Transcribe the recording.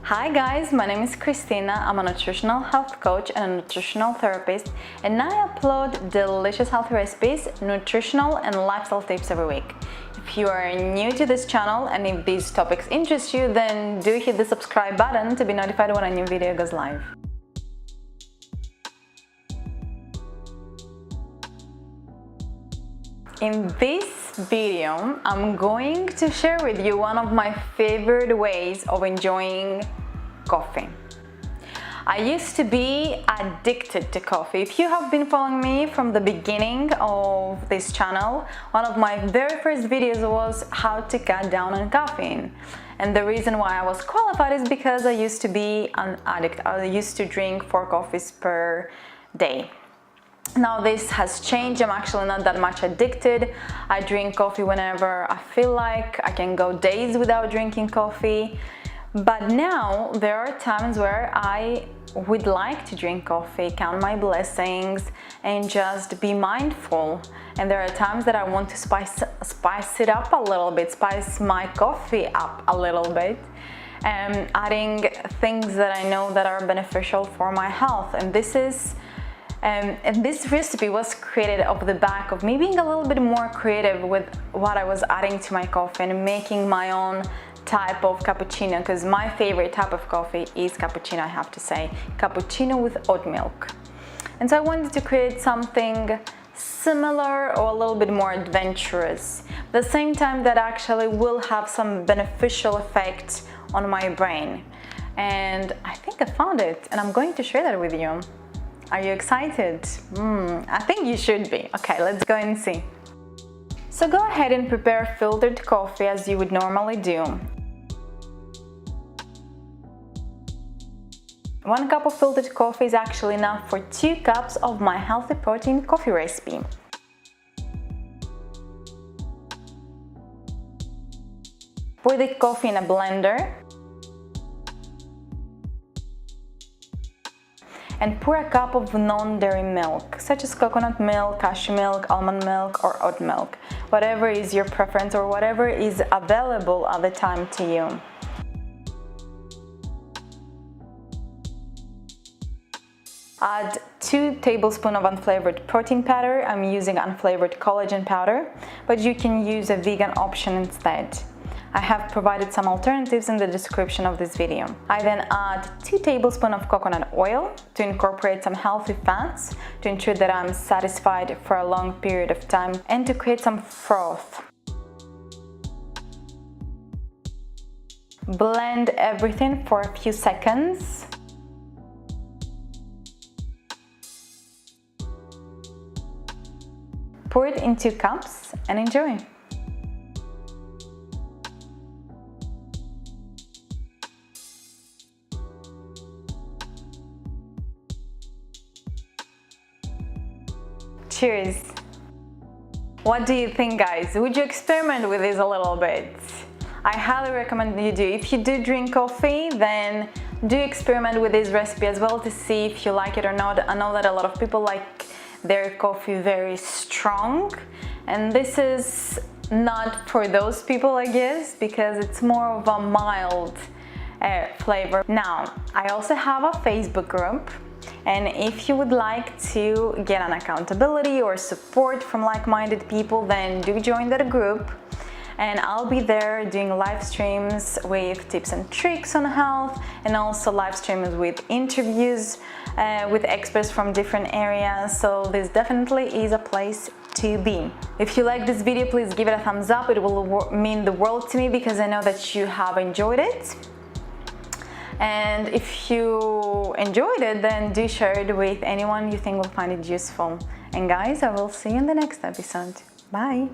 Hi guys, my name is Christina. I'm a nutritional health coach and a nutritional therapist, and I upload delicious healthy recipes, nutritional and lifestyle tips every week. If you are new to this channel and if these topics interest you, then do hit the subscribe button to be notified when a new video goes live. In this video, I'm going to share with you one of my favorite ways of enjoying coffee. I used to be addicted to coffee. If you have been following me from the beginning of this channel, one of my very first videos was how to cut down on caffeine. And the reason why I was qualified is because I used to be an addict. I used to drink 4 coffees per day. Now this has changed. I'm actually not that much addicted. I drink coffee whenever I feel like. I can go days without drinking coffee. But now there are times where I would like to drink coffee, count my blessings, and just be mindful. And there are times that I want to spice it up a little bit, spice my coffee up a little bit, and adding things that I know that are beneficial for my health. And this recipe was created off the back of me being a little bit more creative with what I was adding to my coffee and making my own type of cappuccino, because my favorite type of coffee is cappuccino, I have to say. Cappuccino with oat milk. And so I wanted to create something similar or a little bit more adventurous, at the same time that actually will have some beneficial effect on my brain. And I think I found it, and I'm going to share that with you. Are you excited? I think you should be. Okay, let's go and see. So go ahead and prepare filtered coffee as you would normally do. 1 cup of filtered coffee is actually enough for 2 cups of my healthy protein coffee recipe. Pour the coffee in a blender and pour a cup of non-dairy milk, such as coconut milk, cashew milk, almond milk, or oat milk, whatever is your preference or whatever is available at the time to you. Add 2 tablespoons of unflavored protein powder. I'm using unflavored collagen powder, but you can use a vegan option instead. I have provided some alternatives in the description of this video. I then add 2 tablespoons of coconut oil to incorporate some healthy fats to ensure that I'm satisfied for a long period of time and to create some froth. Blend everything for a few seconds. Pour it in 2 cups and enjoy. Cheers! What do you think, guys? Would you experiment with this a little bit? I highly recommend you do. If you do drink coffee, then do experiment with this recipe as well to see if you like it or not. I know that a lot of people like their coffee very strong, and this is not for those people, I guess, because it's more of a mild flavor. Now, I also have a Facebook group, and if you would like to get an accountability or support from like-minded people, then do join that group. And I'll be there doing live streams with tips and tricks on health, and also live streams with interviews with experts from different areas. So this definitely is a place to be. If you like this video, please give it a thumbs up. It will mean the world to me because I know that you have enjoyed it. And if you enjoyed it, then do share it with anyone you think will find it useful. And guys, I will see you in the next episode. Bye!